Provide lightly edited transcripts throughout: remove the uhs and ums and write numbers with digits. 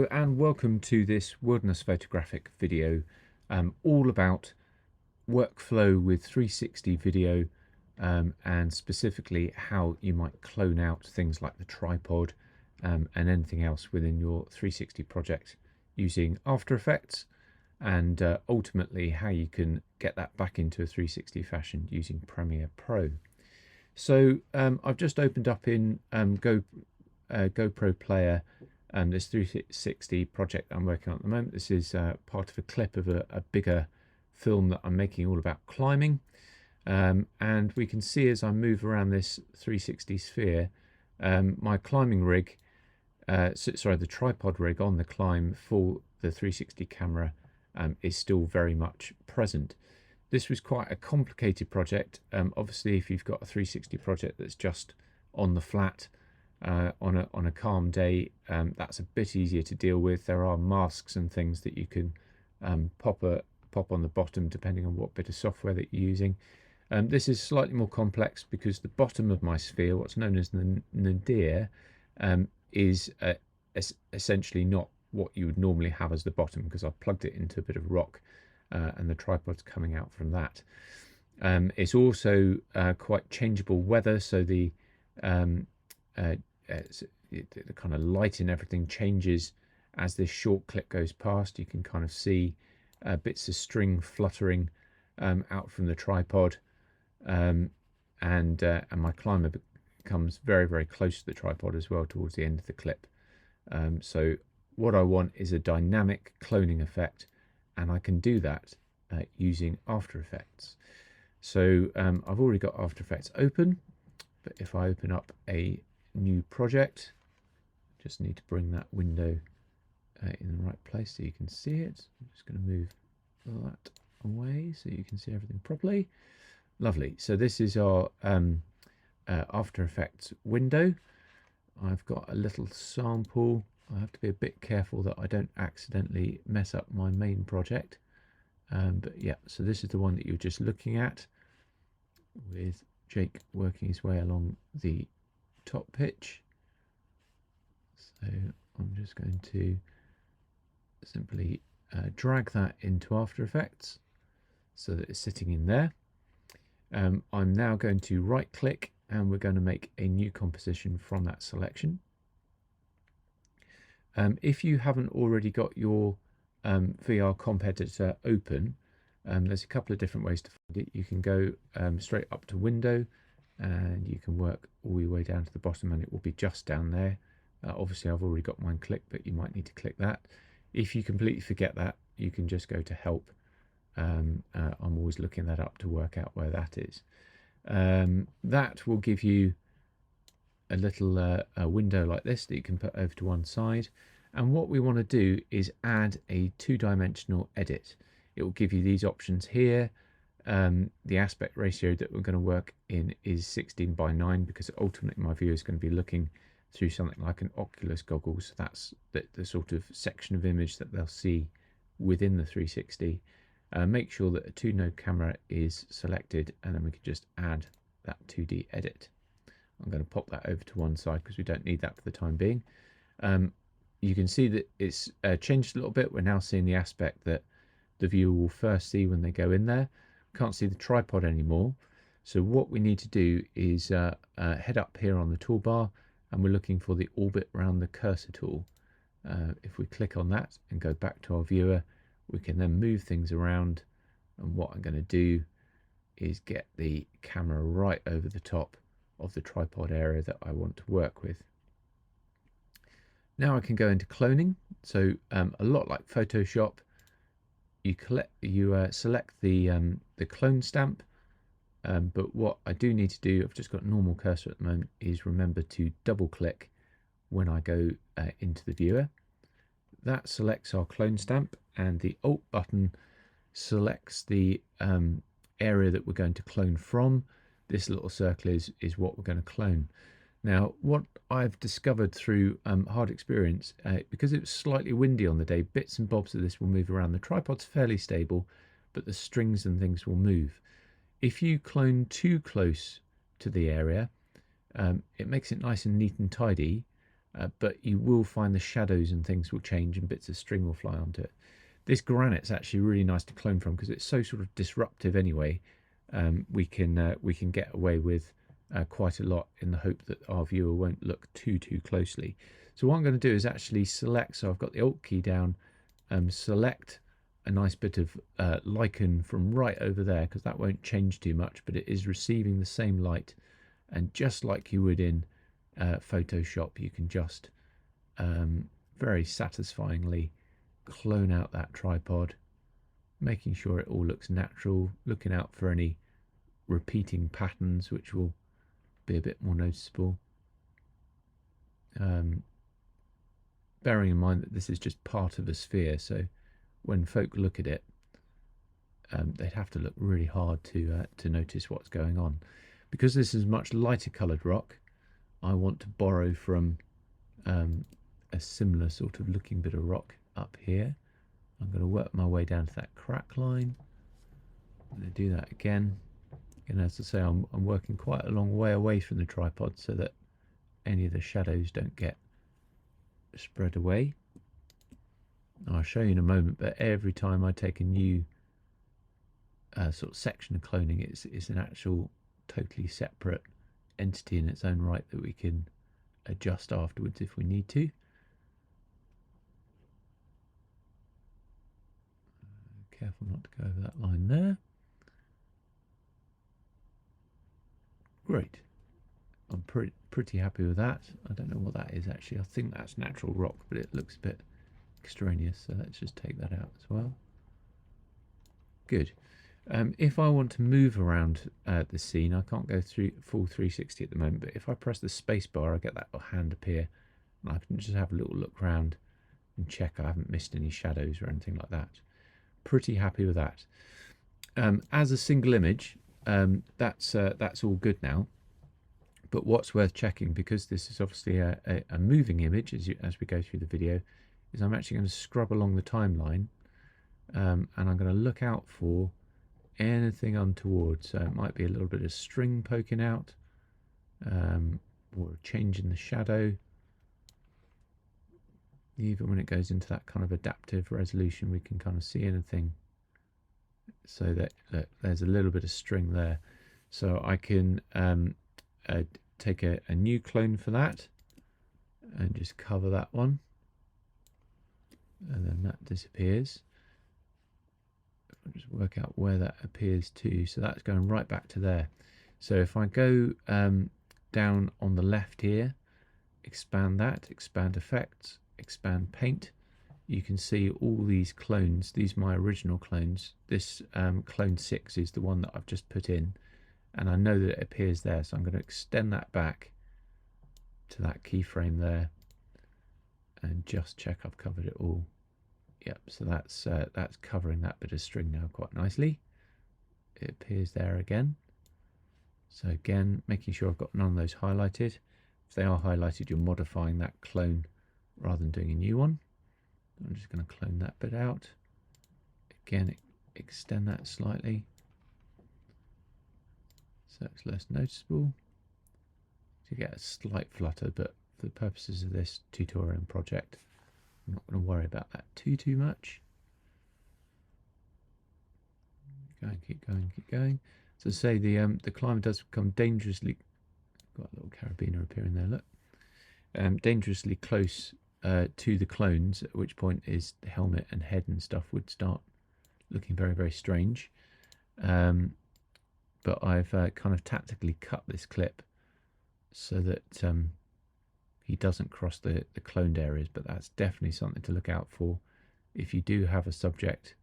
Hello and welcome to this wilderness photographic video all about workflow with 360 video and specifically how you might clone out things like the tripod and anything else within your 360 project using After Effects, and ultimately how you can get that back into a 360 fashion using Premiere Pro. So I've just opened up in GoPro Player this 360 project I'm working on at the moment. This is part of a clip of a bigger film that I'm making all about climbing. And we can see as I move around this 360 sphere, my climbing rig, the tripod rig on the climb for the 360 camera is still very much present. This was quite a complicated project. Obviously, if you've got a 360 project that's just on the flat, on a calm day, that's a bit easier to deal with. There are masks and things that you can pop on the bottom depending on what bit of software that you're using. This is slightly more complex because the bottom of my sphere, what's known as the nadir, is essentially not what you would normally have as the bottom, because I've plugged it into a bit of rock and the tripod's coming out from that. It's also quite changeable weather, so the kind of light and everything changes as this short clip goes past. You can kind of see bits of string fluttering out from the tripod, and my climber becomes very, very close to the tripod as well towards the end of the clip. So what I want is a dynamic cloning effect, and I can do that using After Effects. So I've already got After Effects open, but if I open up a new project, just need to bring that window in the right place so you can see it. I'm just going to move that away so you can see everything properly. Lovely. So this is our After Effects window. I've got a little sample. I have to be a bit careful that I don't accidentally mess up my main project. But yeah, so this is the one that you're just looking at, with Jake working his way along the top pitch. So I'm just going to simply drag that into After Effects so that it's sitting in there. I'm now going to right click and we're going to make a new composition from that selection. If you haven't already got your VR comp editor open, there's a couple of different ways to find it. You can go straight up to Window, and you can work all your way down to the bottom and it will be just down there. Obviously I've already got mine clicked, but you might need to click that. If you completely forget that, you can just go to Help. I'm always looking that up to work out where that is. That will give you a little a window like this that you can put over to one side, and what we want to do is add a two-dimensional edit. It will give you these options here. The aspect ratio that we're going to work in is 16:9, because ultimately my viewer is going to be looking through something like an Oculus goggles. So that's the sort of section of image that they'll see within the 360. Make sure that a 2-node camera is selected, and then we can just add that 2D edit. I'm going to pop that over to one side because we don't need that for the time being. You can see that it's changed a little bit. We're now seeing the aspect that the viewer will first see when they go in there. Can't see the tripod anymore. So what we need to do is head up here on the toolbar, and we're looking for the orbit around the cursor tool. If we click on that and go back to our viewer, we can then move things around, and what I'm going to do is get the camera right over the top of the tripod area that I want to work with. Now I can go into cloning. So a lot like Photoshop, you select the clone stamp, but what I do need to do, I've just got normal cursor at the moment, is remember to double click when I go into the viewer. That selects our clone stamp, and the Alt button selects the area that we're going to clone from. This little circle is what we're going to clone. Now, what I've discovered through hard experience, because it was slightly windy on the day, bits and bobs of this will move around. The tripod's fairly stable, but the strings and things will move. If you clone too close to the area, it makes it nice and neat and tidy, but you will find the shadows and things will change and bits of string will fly onto it. This granite's actually really nice to clone from because it's so sort of disruptive anyway. We can get away with quite a lot in the hope that our viewer won't look too closely. So what I'm going to do is actually select, so I've got the Alt key down, select a nice bit of lichen from right over there, because that won't change too much, but it is receiving the same light. And just like you would in Photoshop, you can just very satisfyingly clone out that tripod, making sure it all looks natural, looking out for any repeating patterns which will be a bit more noticeable. Bearing in mind that this is just part of a sphere, so when folk look at it, they'd have to look really hard to notice what's going on. Because this is much lighter coloured rock, I want to borrow from a similar sort of looking bit of rock up here. I'm going to work my way down to that crack line. I'm going to do that again. And as I say, I'm working quite a long way away from the tripod so that any of the shadows don't get spread away. I'll show you in a moment, but every time I take a new sort of section of cloning, it's an actual totally separate entity in its own right that we can adjust afterwards if we need to. Careful not to go over that line there. Great. I'm pretty happy with that. I don't know what that is actually. I think that's natural rock, but it looks a bit extraneous, so let's just take that out as well. Good. If I want to move around the scene, I can't go through full 360 at the moment, but if I press the space bar, I get that little hand appear, and I can just have a little look around and check I haven't missed any shadows or anything like that. Pretty happy with that. As a single image, that's all good now. But what's worth checking, because this is obviously a moving image as we go through the video, is I'm actually going to scrub along the timeline, and I'm going to look out for anything untoward. So it might be a little bit of string poking out, or a change in the shadow. Even when it goes into that kind of adaptive resolution, we can kind of see anything. So that there's a little bit of string there. So I can take a new clone for that and just cover that one, and then that disappears. I'll just work out where that appears to. So that's going right back to there. So if I go down on the left here, expand that, expand effects, expand paint, you can see all these clones. These are my original clones. This clone 6 is the one that I've just put in, and I know that it appears there, so I'm going to extend that back to that keyframe there and just check I've covered it all. Yep, so that's covering that bit of string now quite nicely. It appears there again. So again, making sure I've got none of those highlighted. If they are highlighted, you're modifying that clone rather than doing a new one. I'm just going to clone that bit out. Again, extend that slightly so it's less noticeable. To get a slight flutter, but for the purposes of this tutorial and project, I'm not going to worry about that too much. Keep going. So say the climber does become dangerously, got a little carabiner appearing there, look, dangerously close to the clones, at which point is the helmet and head and stuff would start looking very strange. But I've kind of tactically cut this clip so that he doesn't cross the cloned areas, but that's definitely something to look out for. If you do have a subject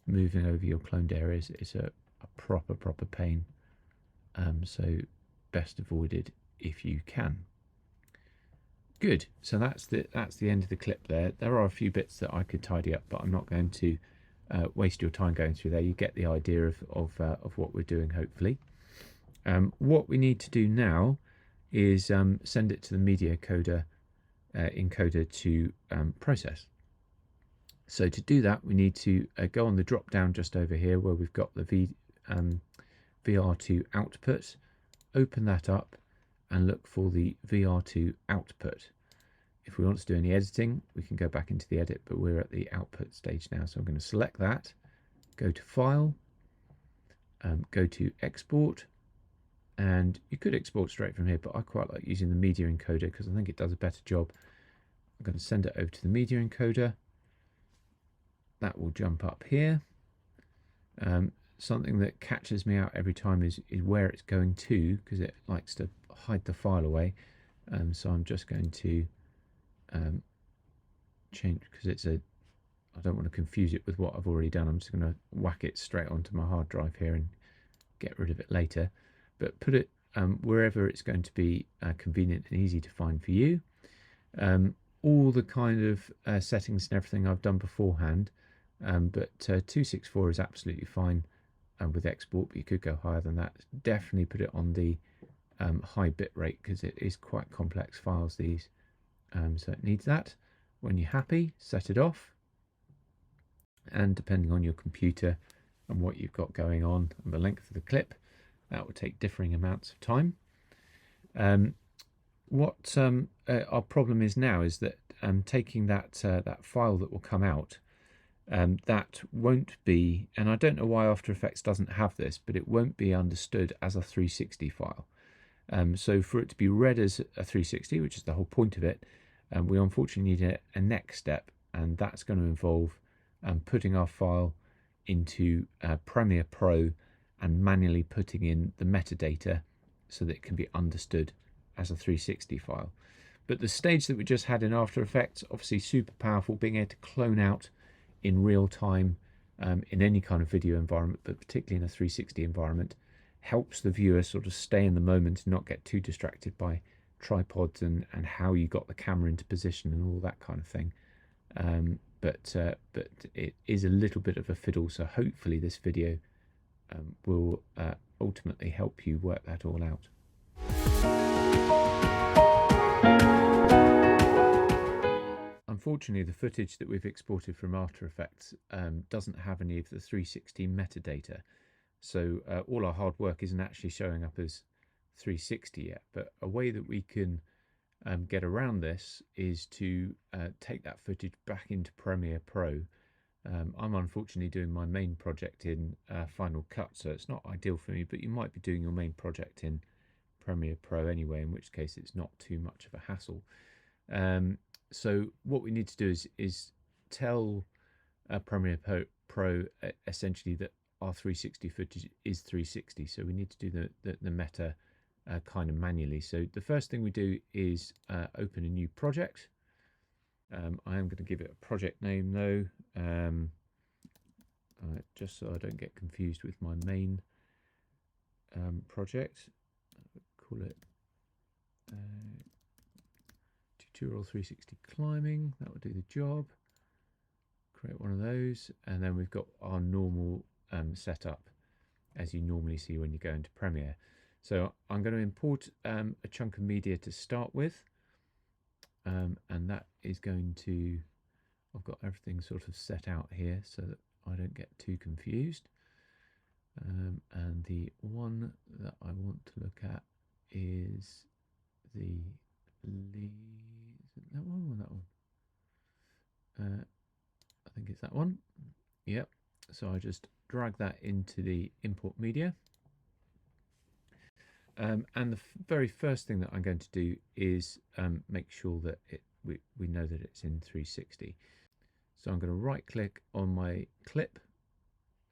moving over your cloned areas, it's a proper pain, so best avoided if you can. Good, so that's the end of the clip there. There are a few bits that I could tidy up, but I'm not going to waste your time going through there. You get the idea of what we're doing, hopefully. What we need to do now is send it to the media coder encoder to process. So to do that, we need to go on the drop down just over here where we've got the VR2 output, open that up and look for the VR2 output. if we want to do any editing, we can go back into the edit, but we're at the output stage now. So I'm going to select that, go to File, go to Export, and you could export straight from here, but I quite like using the media encoder because I think it does a better job. I'm going to send it over to the media encoder. That will jump up here. Something that catches me out every time is where it's going to, because it likes to hide the file away. So I'm just going to change, because it's a, I don't want to confuse it with what I've already done. I'm just going to whack it straight onto my hard drive here and get rid of it later. But put it wherever it's going to be convenient and easy to find for you. All the kind of settings and everything I've done beforehand, but 264 is absolutely fine with export, but you could go higher than that. Definitely put it on the high bit rate because it is quite complex files, these. So it needs that. When you're happy, set it off. And depending on your computer and what you've got going on and the length of the clip, that will take differing amounts of time. What our problem is now is that taking that that file that will come out, that won't be, and I don't know why After Effects doesn't have this, but it won't be understood as a 360 file. So for it to be read as a 360, which is the whole point of it, we unfortunately need a next step, and that's going to involve putting our file into Premiere Pro and manually putting in the metadata so that it can be understood as a 360 file. But the stage that we just had in After Effects, obviously super powerful, being able to clone out in real time in any kind of video environment, but particularly in a 360 environment, helps the viewer sort of stay in the moment and not get too distracted by tripods and how you got the camera into position and all that kind of thing. But it is a little bit of a fiddle, so hopefully this video will ultimately help you work that all out. Unfortunately, the footage that we've exported from After Effects doesn't have any of the 360 metadata. So all our hard work isn't actually showing up as 360 yet. But a way that we can get around this is to take that footage back into Premiere Pro. I'm unfortunately doing my main project in Final Cut, so it's not ideal for me, but you might be doing your main project in Premiere Pro anyway, in which case it's not too much of a hassle. So what we need to do is tell Premiere Pro essentially that our 360 footage is 360, so we need to do the meta kind of manually. So the first thing we do is open a new project. I am going to give it a project name though, just so I don't get confused with my main project. Call it Tutorial 360 Climbing. That will do the job. Create one of those, and then we've got our normal setup as you normally see when you go into Premiere. So I'm going to import a chunk of media to start with, and that is going to, I've got everything sort of set out here so that I don't get too confused. And the one that I want to look at is the lead. Is it that one or that one? I think it's that one. Yep. So I just drag that into the import media. And the very first thing that I'm going to do is make sure that we know that it's in 360. So I'm going to right click on my clip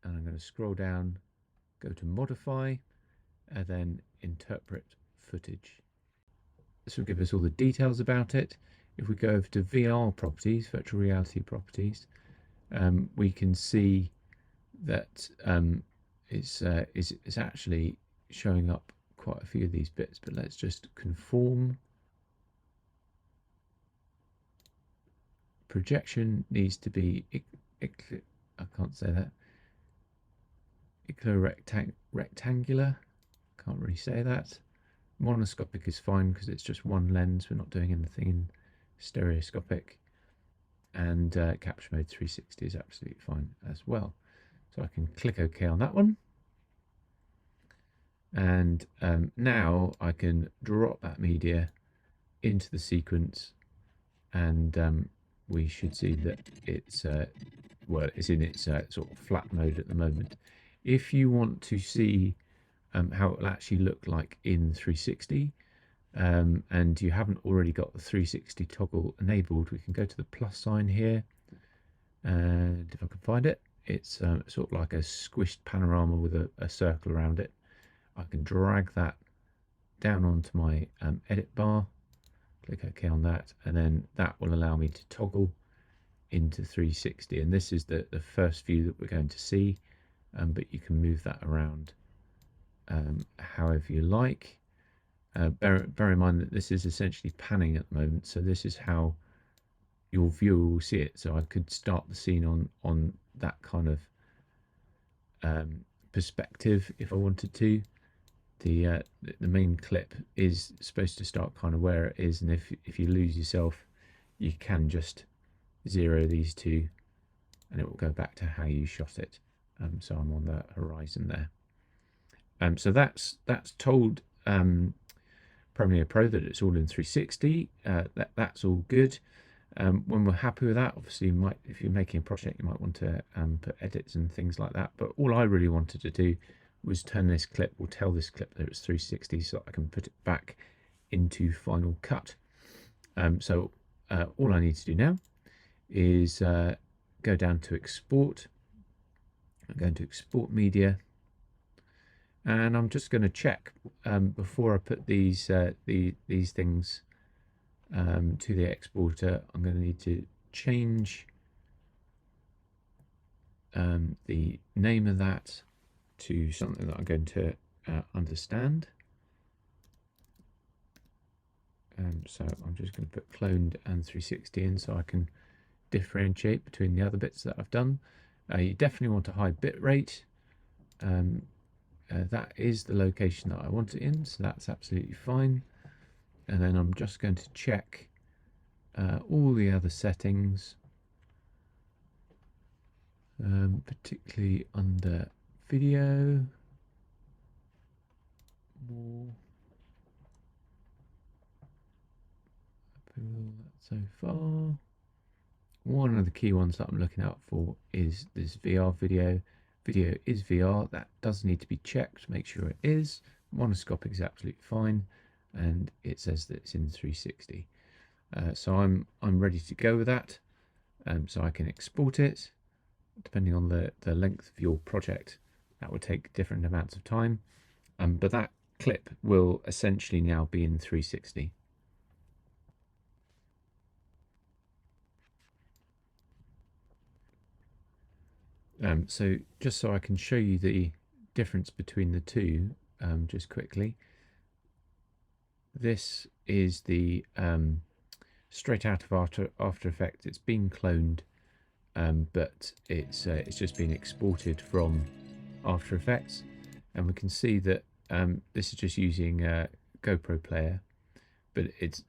and I'm going to scroll down, go to modify, and then interpret footage. This will give us all the details about it. If we go over to VR properties, virtual reality properties, we can see that it's actually showing up quite a few of these bits, but let's just conform. Projection needs to be, I can't say that, rectangular, can't really say that. Monoscopic is fine because it's just one lens, we're not doing anything in stereoscopic, and capture mode 360 is absolutely fine as well. So I can click OK on that one, and now I can drop that media into the sequence and we should see that it's well, it's in its sort of flat mode at the moment. If you want to see how it'll actually look like in 360, and you haven't already got the 360 toggle enabled, we can go to the plus sign here, and if I can find it, it's sort of like a squished panorama with a circle around it. I can drag that down onto my edit bar, click OK on that, and then that will allow me to toggle into 360. And this is the first view that we're going to see, but you can move that around however you like. Bear in mind that this is essentially panning at the moment, so this is how your viewer will see it. So I could start the scene on that kind of perspective if I wanted to. The main clip is supposed to start kind of where it is, and if you lose yourself, you can just zero these two and it will go back to how you shot it. So I'm on the horizon there. So that's told Premiere Pro that it's all in 360. That's all good. When we're happy with that, obviously if you're making a project, you might want to put edits and things like that. But all I really wanted to do was turn this clip, or tell this clip that it's 360, so that I can put it back into Final Cut. So all I need to do now is go down to export. I'm going to export media, and I'm just going to check before I put these things to the exporter. I'm going to need to change the name of that to something that I'm going to understand. So I'm just going to put cloned and 360 in so I can differentiate between the other bits that I've done. You definitely want a high bit rate. That is the location that I want it in, so that's absolutely fine. And then I'm just going to check all the other settings, particularly under video. More. So far, one of the key ones that I'm looking out for is this VR video. Video is VR. That does need to be checked. Make sure it is. Monoscopic is absolutely fine, and it says that it's in 360. So I'm ready to go with that. So I can export it. Depending on the length of your project, that will take different amounts of time. But that clip will essentially now be in 360. So just so I can show you the difference between the two, just quickly. This is the straight out of After Effects. It's been cloned, but it's just been exported from After Effects, and we can see that this is just using GoPro Player, but it's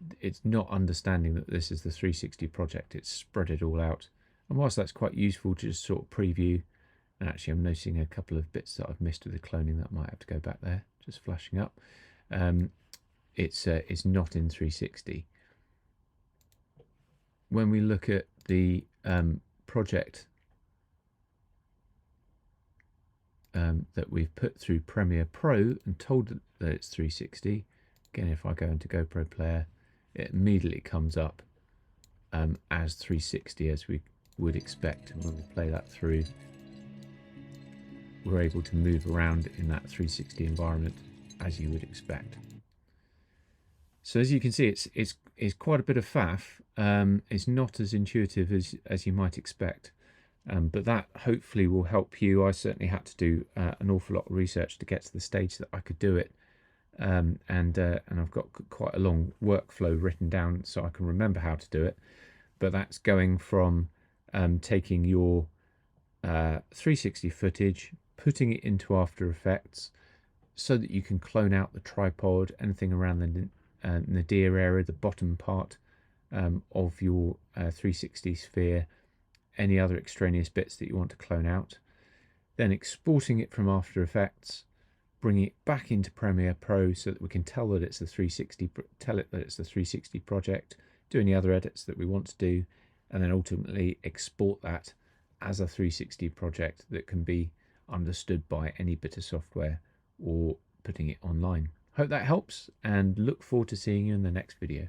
not understanding that this is the 360 project. It's spread it all out. And whilst that's quite useful to just sort of preview, and actually I'm noticing a couple of bits that I've missed with the cloning that I might have to go back there, just flashing up. It's not in 360. When we look at the project that we've put through Premiere Pro and told that it's 360, again, if I go into GoPro Player, it immediately comes up as 360, as we would expect. And when we play that through, we're able to move around in that 360 environment as you would expect. So as you can see, it's quite a bit of faff. It's not as intuitive as you might expect, but that hopefully will help you. I certainly had to do an awful lot of research to get to the stage that I could do it, and I've got quite a long workflow written down so I can remember how to do it. But that's going from taking your 360 footage, putting it into After Effects so that you can clone out the tripod, anything around the nadir area, the bottom part of your 360 sphere, any other extraneous bits that you want to clone out, then exporting it from After Effects, bringing it back into Premiere Pro so that we can tell that it's the 360, tell it that it's the 360 project, do any other edits that we want to do, and then ultimately export that as a 360 project that can be understood by any bit of software or putting it online. Hope that helps, and look forward to seeing you in the next video.